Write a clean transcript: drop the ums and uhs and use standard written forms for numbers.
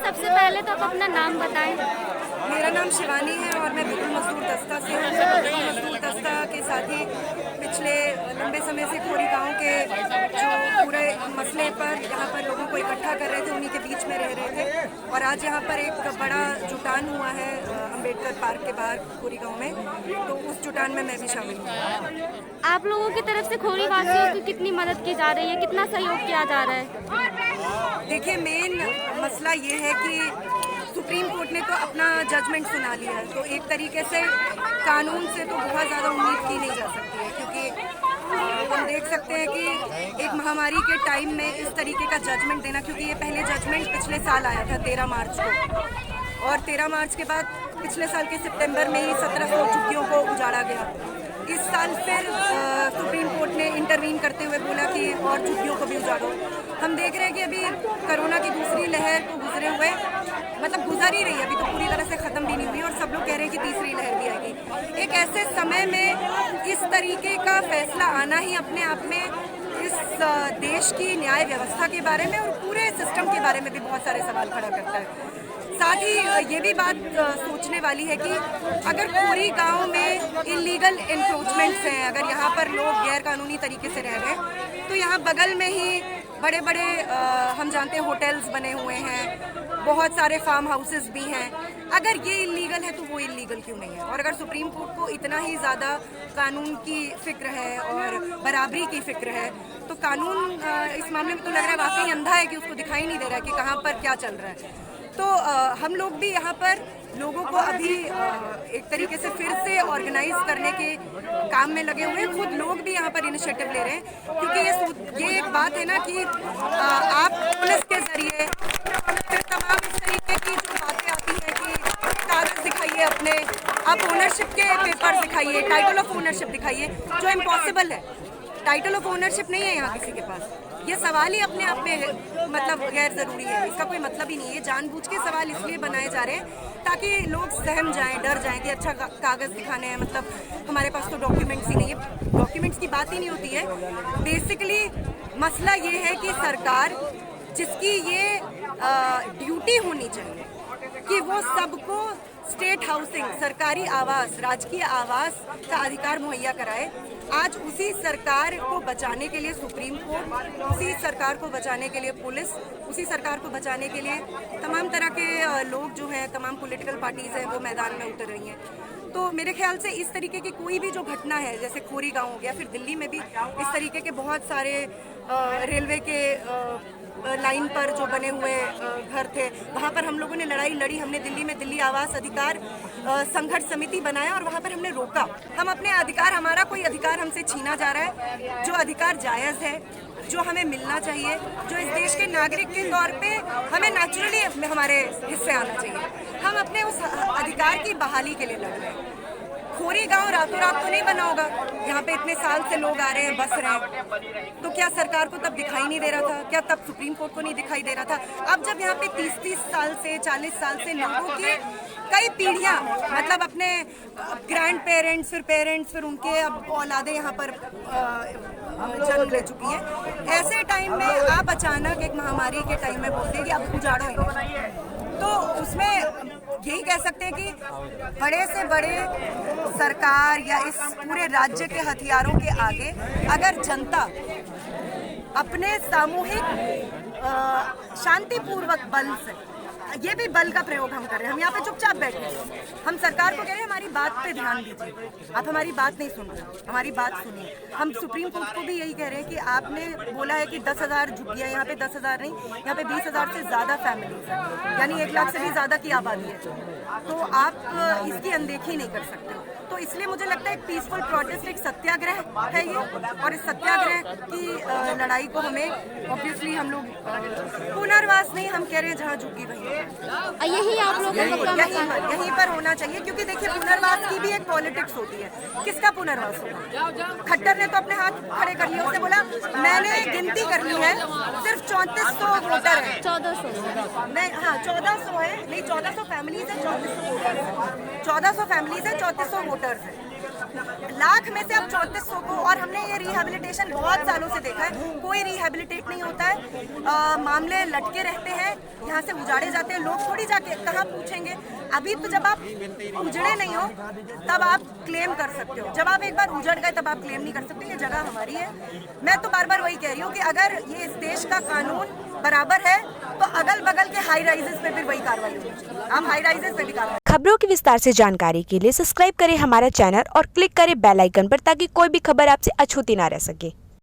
सबसे पहले तो आप अपना नाम बताएं। मेरा नाम शिवानी है और मैं बिल्कुल मजदूर दस्ता से हूँ। बिल्कुल मजदूर दस्ता के साथ ही पिछले लंबे समय से खोरी गांव के जो पूरे मसले पर यहाँ पर लोगों को इकट्ठा कर रहे थे, उन्हीं के बीच में रह रहे थे। और आज यहाँ पर एक बड़ा जुटान हुआ है अम्बेडकर पार्क के बाहर खोरी गांव में, तो उस जुटान में मैं भी शामिल हूँ। आप लोगों की तरफ से खोरी वासियों की कितनी मदद की जा रही है, कितना सहयोग किया जा रहा है? देखिए, मेन मसला ये है कि सुप्रीम कोर्ट ने तो अपना जजमेंट सुना लिया है, तो एक तरीके से कानून से तो बहुत ज़्यादा उम्मीद की नहीं जा सकती है, क्योंकि हम देख सकते हैं कि एक महामारी के टाइम में इस तरीके का जजमेंट देना, क्योंकि ये पहले जजमेंट पिछले साल आया था 13 मार्च को, और 13 मार्च के बाद पिछले साल के सितंबर में ही 1700 झुग्गियों को उजाड़ा गया। इस साल फिर सुप्रीम कोर्ट ने इंटरवीन करते हुए बोला कि और झुग्गियों को भी उजाड़ो। हम देख रहे हैं कि अभी कोरोना की दूसरी लहर को गुजरे हुए, मतलब गुजर ही रही है, अभी तो पूरी तरह से ख़त्म भी नहीं हुई, और सब लोग कह रहे हैं कि तीसरी लहर भी आएगी। एक ऐसे समय में इस तरीके का फैसला आना ही अपने आप में इस देश की न्याय व्यवस्था के बारे में और पूरे सिस्टम के बारे में भी बहुत सारे सवाल खड़ा करता है। साथ ही ये भी बात सोचने वाली है कि अगर खोरी गांव में इलीगल इंक्रोचमेंट्स हैं, अगर यहाँ पर लोग गैर कानूनी तरीके से रह रहे हैं, तो यहाँ बगल में ही बड़े बड़े हम जानते हैं होटल्स बने हुए हैं, बहुत सारे फार्म हाउसेस भी हैं। अगर ये इलीगल है तो वो इलीगल क्यों नहीं है? और अगर सुप्रीम कोर्ट को इतना ही ज़्यादा कानून की फिक्र है और बराबरी की फिक्र है, तो कानून इस मामले में तो लग रहा है वाकई अंधा है कि उसको दिखाई नहीं दे रहा है कि कहाँ पर क्या चल रहा है। तो हम लोग भी यहाँ पर लोगों को अभी एक तरीके से फिर से ऑर्गेनाइज करने के काम में लगे हुए हैं। खुद लोग भी यहाँ पर इनिशिएटिव ले रहे हैं, क्योंकि ये एक बात है ना कि आप पुलिस के जरिए फिर तमाम इस तरीके की जो बातें आती हैं कि कागज दिखाइए अपने, आप ओनरशिप के पेपर दिखाइए, टाइटल ऑफ ओनरशिप दिखाइए, जो इम्पॉसिबल है। टाइटल ऑफ ओनरशिप नहीं है यहाँ किसी के पास। ये सवाल ही अपने आप में मतलब गैर ज़रूरी है, इसका कोई मतलब ही नहीं है। जानबूझ के सवाल इसलिए बनाए जा रहे हैं ताकि लोग सहम जाएं, डर जाएं कि अच्छा कागज़ दिखाने हैं, मतलब हमारे पास तो डॉक्यूमेंट्स ही नहीं है। डॉक्यूमेंट्स की बात ही नहीं होती है। बेसिकली मसला ये है कि सरकार, जिसकी ये ड्यूटी होनी चाहिए कि वो सबको स्टेट हाउसिंग, सरकारी आवास, राजकीय आवास का अधिकार मुहैया कराए, आज उसी सरकार को बचाने के लिए सुप्रीम कोर्ट, उसी सरकार को बचाने के लिए पुलिस, उसी सरकार को बचाने के लिए तमाम तरह के लोग जो हैं, तमाम पॉलिटिकल पार्टीज हैं, वो मैदान में उतर रही हैं। तो मेरे ख्याल से इस तरीके की कोई भी जो घटना है, जैसे खोरी गांव हो गया, फिर दिल्ली में भी इस तरीके के बहुत सारे रेलवे के लाइन पर जो बने हुए घर थे, वहाँ पर हम लोगों ने लड़ाई लड़ी। हमने दिल्ली में दिल्ली आवास अधिकार संघर्ष समिति बनाया और वहाँ पर हमने रोका। हम अपने अधिकार, हमारा कोई अधिकार हमसे छीना जा रहा है, जो अधिकार जायज़ है, जो हमें मिलना चाहिए, जो इस देश के नागरिक के तौर पे हमें नेचुरली हमारे हिस्से आना चाहिए। हम अपने उस अधिकार की बहाली के लिए लड़ रहे हैं। खोरी गांव रातों रात तो नहीं बना होगा, यहाँ पे इतने साल से लोग आ रहे हैं, बस रहे हैं, तो क्या सरकार को तब दिखाई नहीं दे रहा था? क्या तब सुप्रीम कोर्ट को नहीं दिखाई दे रहा था? अब जब यहाँ पे 30-30 साल से, 40 साल से लोगों की कई पीढ़ियाँ, मतलब अपने ग्रैंड पेरेंट्स, फिर पेरेंट्स, फिर उनके अब औलादे यहाँ पर जन्म ले चुकी हैं, ऐसे टाइम में आप अचानक एक महामारी के टाइम में बोलते हैं कि अब उजाड़ो ही, तो उसमें यही कह सकते हैं कि बड़े से बड़े सरकार या इस पूरे राज्य के हथियारों के आगे अगर जनता अपने सामूहिक शांतिपूर्वक बल से, ये भी बल का प्रयोग हम कर रहे हैं, हम यहाँ पे चुपचाप बैठे हैं, हम सरकार को कह रहे हैं हमारी बात पे ध्यान दीजिए, आप हमारी बात नहीं सुन रहे, हमारी बात सुनिए। हम सुप्रीम कोर्ट को भी यही कह रहे हैं कि आपने बोला है कि 10,000 झुग्गियाँ, यहाँ पे 10,000 नहीं, यहाँ पे 20,000 से ज़्यादा फैमिलीज हैं, यानी 1 लाख से भी ज़्यादा की आबादी है, तो आप इसकी अनदेखी नहीं कर सकते। तो इसलिए मुझे लगता है एक पीसफुल प्रोटेस्ट, एक सत्याग्रह है ये, और इस सत्याग्रह की लड़ाई को हमें ऑब्वियसली हम लोग पुनर्वास नहीं, हम कह रहे हैं जहाँ झुग्गी वहीं यही आप लोग यहीं पर होना चाहिए, क्योंकि देखिए पुनर्वास की भी एक पॉलिटिक्स होती है। किसका पुनर्वास होगा? खट्टर ने तो अपने हाथ खड़े कर लिए, उसने बोला मैंने गिनती कर ली है, सिर्फ 3400 वोटर है, 1400 नहीं, हाँ 1400 है, नहीं 1400 फैमिलीज है, 1400 फैमिलीज है, 3400 वोटर्स है। लाख में से अब 3400 को, और हमने ये रिहेबिलिटेशन बहुत सालों से देखा है, कोई रिहेबिलिटेट नहीं होता है। मामले लटके रहते हैं, यहाँ से उजाड़े जाते हैं। लोग थोड़ी जाके कहाँ पूछेंगे? अभी तो जब आप उजड़े नहीं हो तब आप क्लेम कर सकते हो, जब आप एक बार उजड़ गए तब आप क्लेम नहीं कर सकते। ये जगह हमारी है। मैं तो बार बार वही कह रही हूँ कि अगर ये इस देश का कानून बराबर है तो अगल बगल के हाई राइजेस पे भी वही कार्रवाई होनी चाहिए। आप हाई राइजेस पे भी कार्रवाई। खबरों की विस्तार से जानकारी के लिए सब्सक्राइब करें हमारा चैनल और क्लिक करें बेल आइकन पर, ताकि कोई भी खबर आपसे अछूती ना रह सके।